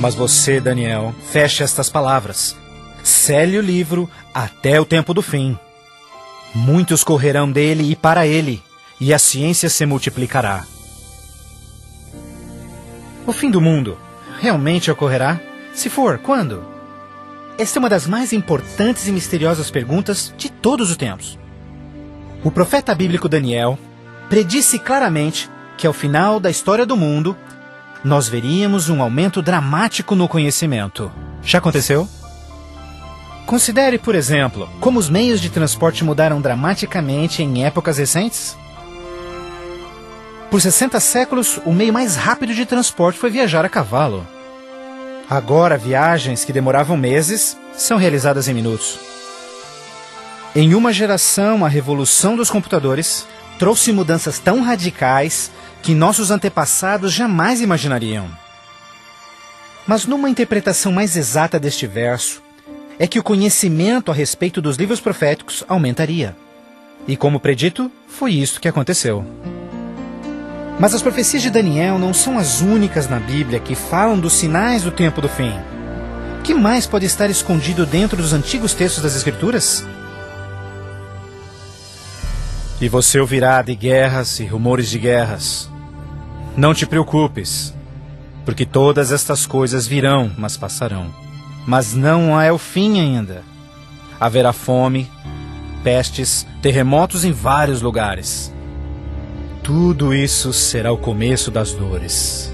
Mas você, Daniel, feche estas palavras. Cele o livro até o tempo do fim. Muitos correrão dele e para ele, e a ciência se multiplicará. O fim do mundo realmente ocorrerá? Se for, quando? Esta é uma das mais importantes e misteriosas perguntas de todos os tempos. O profeta bíblico Daniel predisse claramente que ao final da história do mundo, nós veríamos um aumento dramático no conhecimento. Já aconteceu? Considere, por exemplo, como os meios de transporte mudaram dramaticamente em épocas recentes. Por 60 séculos, o meio mais rápido de transporte foi viajar a cavalo. Agora, viagens que demoravam meses são realizadas em minutos. Em uma geração, a revolução dos computadores trouxe mudanças tão radicais que nossos antepassados jamais imaginariam. Mas numa interpretação mais exata deste verso, é que o conhecimento a respeito dos livros proféticos aumentaria. E como predito, foi isso que aconteceu. Mas as profecias de Daniel não são as únicas na Bíblia que falam dos sinais do tempo do fim. O que mais pode estar escondido dentro dos antigos textos das Escrituras? E você ouvirá de guerras e rumores de guerras. Não te preocupes, porque todas estas coisas virão, mas passarão. Mas não é o fim ainda. Haverá fome, pestes, terremotos em vários lugares. Tudo isso será o começo das dores.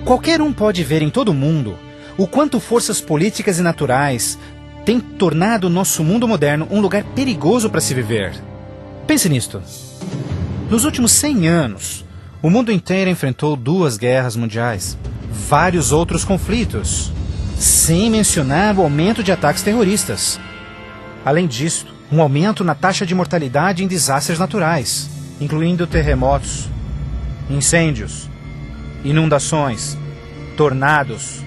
Qualquer um pode ver em todo o mundo o quanto forças políticas e naturais têm tornado o nosso mundo moderno um lugar perigoso para se viver. Pense nisto. Nos últimos 100 anos, o mundo inteiro enfrentou 2 guerras mundiais, vários outros conflitos, sem mencionar o aumento de ataques terroristas. Além disso, um aumento na taxa de mortalidade em desastres naturais, incluindo terremotos, incêndios, inundações, tornados,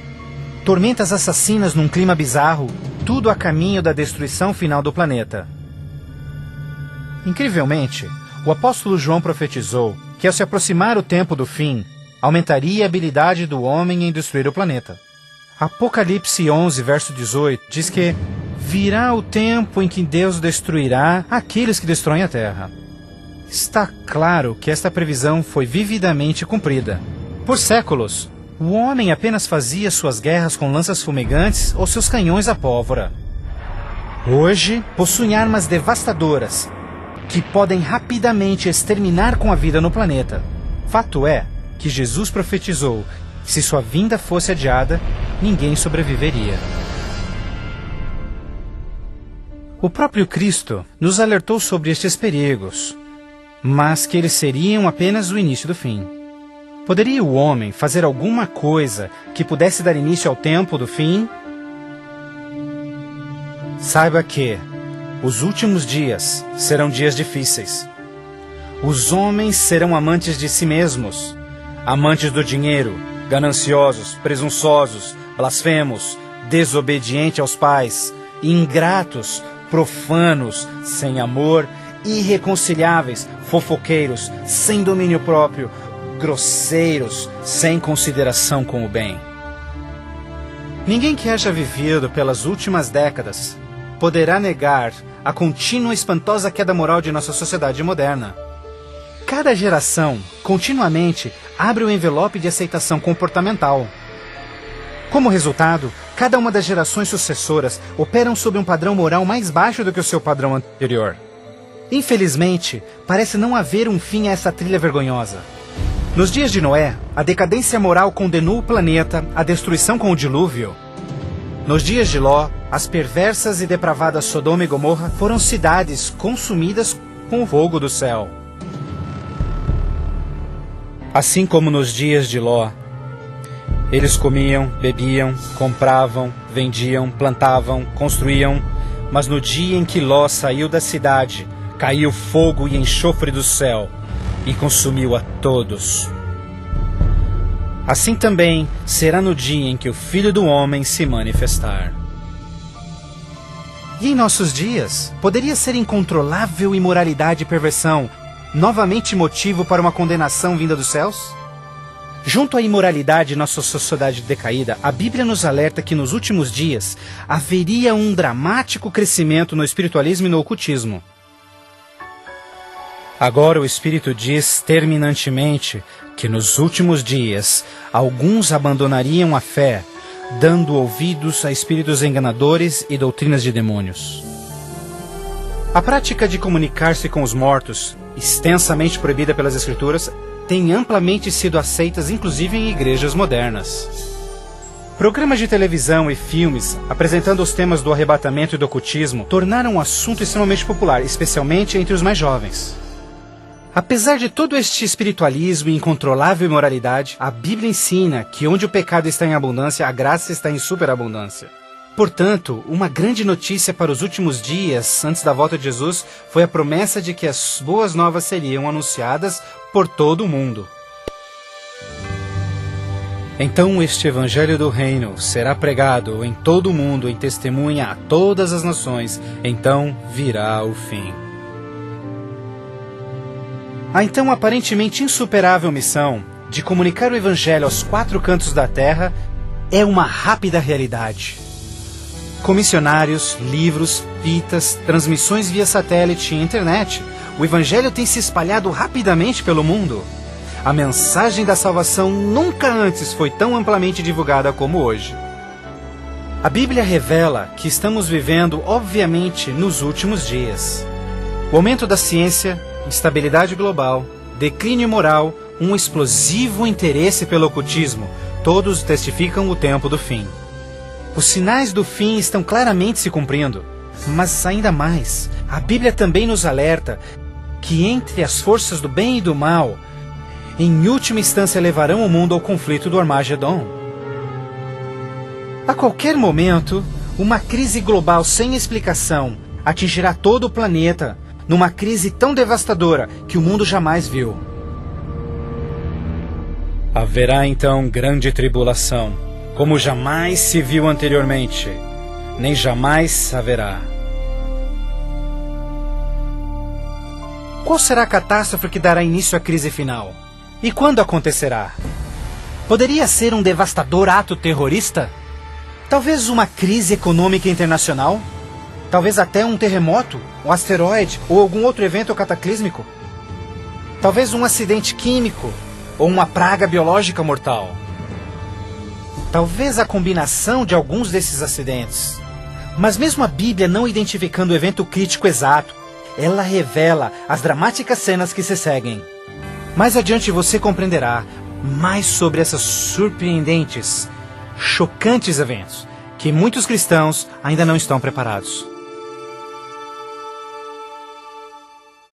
tormentas assassinas num clima bizarro, tudo a caminho da destruição final do planeta. Incrivelmente, o apóstolo João profetizou que ao se aproximar o tempo do fim, aumentaria a habilidade do homem em destruir o planeta. Apocalipse 11, verso 18, diz que virá o tempo em que Deus destruirá aqueles que destroem a terra. Está claro que esta previsão foi vividamente cumprida. Por séculos, o homem apenas fazia suas guerras com lanças fumegantes ou seus canhões a pólvora. Hoje, possuem armas devastadoras que podem rapidamente exterminar com a vida no planeta. Fato é que Jesus profetizou que se sua vinda fosse adiada, ninguém sobreviveria. O próprio Cristo nos alertou sobre estes perigos, mas que eles seriam apenas o início do fim. Poderia o homem fazer alguma coisa que pudesse dar início ao tempo do fim? Saiba que os últimos dias serão dias difíceis. Os homens serão amantes de si mesmos, amantes do dinheiro, gananciosos, presunçosos, blasfemos, desobedientes aos pais, ingratos, profanos, sem amor, irreconciliáveis, fofoqueiros, sem domínio próprio, grosseiros, sem consideração com o bem. Ninguém que haja vivido pelas últimas décadas poderá negar a contínua e espantosa queda moral de nossa sociedade moderna. Cada geração, continuamente, abre o envelope de aceitação comportamental. Como resultado, cada uma das gerações sucessoras operam sob um padrão moral mais baixo do que o seu padrão anterior. Infelizmente, parece não haver um fim a essa trilha vergonhosa. Nos dias de Noé, a decadência moral condenou o planeta à destruição com o dilúvio. Nos dias de Ló, as perversas e depravadas Sodoma e Gomorra foram cidades consumidas com o fogo do céu. Assim como nos dias de Ló, eles comiam, bebiam, compravam, vendiam, plantavam, construíam, mas no dia em que Ló saiu da cidade, caiu fogo e enxofre do céu e consumiu a todos. Assim também será no dia em que o Filho do Homem se manifestar. E em nossos dias, poderia ser incontrolável imoralidade e perversão novamente motivo para uma condenação vinda dos céus? Junto à imoralidade em nossa sociedade decaída, a Bíblia nos alerta que nos últimos dias haveria um dramático crescimento no espiritualismo e no ocultismo. Agora o Espírito diz terminantemente que nos últimos dias alguns abandonariam a fé, dando ouvidos a espíritos enganadores e doutrinas de demônios. A prática de comunicar-se com os mortos, extensamente proibida pelas Escrituras, tem amplamente sido aceitas inclusive em igrejas modernas. Programas de televisão e filmes apresentando os temas do arrebatamento e do ocultismo tornaram um assunto extremamente popular, especialmente entre os mais jovens. Apesar de todo este espiritualismo e incontrolável imoralidade, a Bíblia ensina que onde o pecado está em abundância, a graça está em superabundância. Portanto, uma grande notícia para os últimos dias, antes da volta de Jesus, foi a promessa de que as boas novas seriam anunciadas por todo o mundo. Então este evangelho do reino será pregado em todo o mundo em testemunha a todas as nações, então virá o fim. A então aparentemente insuperável missão de comunicar o evangelho aos 4 cantos da terra é uma rápida realidade. Com missionários, livros, fitas, transmissões via satélite e internet, o evangelho tem se espalhado rapidamente pelo mundo. A mensagem da salvação nunca antes foi tão amplamente divulgada como hoje. A Bíblia revela que estamos vivendo, obviamente, nos últimos dias. O aumento da ciência, instabilidade global, declínio moral, um explosivo interesse pelo ocultismo, todos testificam o tempo do fim. Os sinais do fim estão claramente se cumprindo, mas ainda mais, a Bíblia também nos alerta que entre as forças do bem e do mal, em última instância levarão o mundo ao conflito do Armagedon. A qualquer momento, uma crise global sem explicação atingirá todo o planeta, numa crise tão devastadora que o mundo jamais viu. Haverá então grande tribulação, como jamais se viu anteriormente, nem jamais haverá. Qual será a catástrofe que dará início à crise final? E quando acontecerá? Poderia ser um devastador ato terrorista? Talvez uma crise econômica internacional? Talvez até um terremoto, um asteroide ou algum outro evento cataclísmico? Talvez um acidente químico ou uma praga biológica mortal? Talvez a combinação de alguns desses acidentes. Mas mesmo a Bíblia não identificando o evento crítico exato, ela revela as dramáticas cenas que se seguem. Mais adiante você compreenderá mais sobre esses surpreendentes, chocantes eventos que muitos cristãos ainda não estão preparados.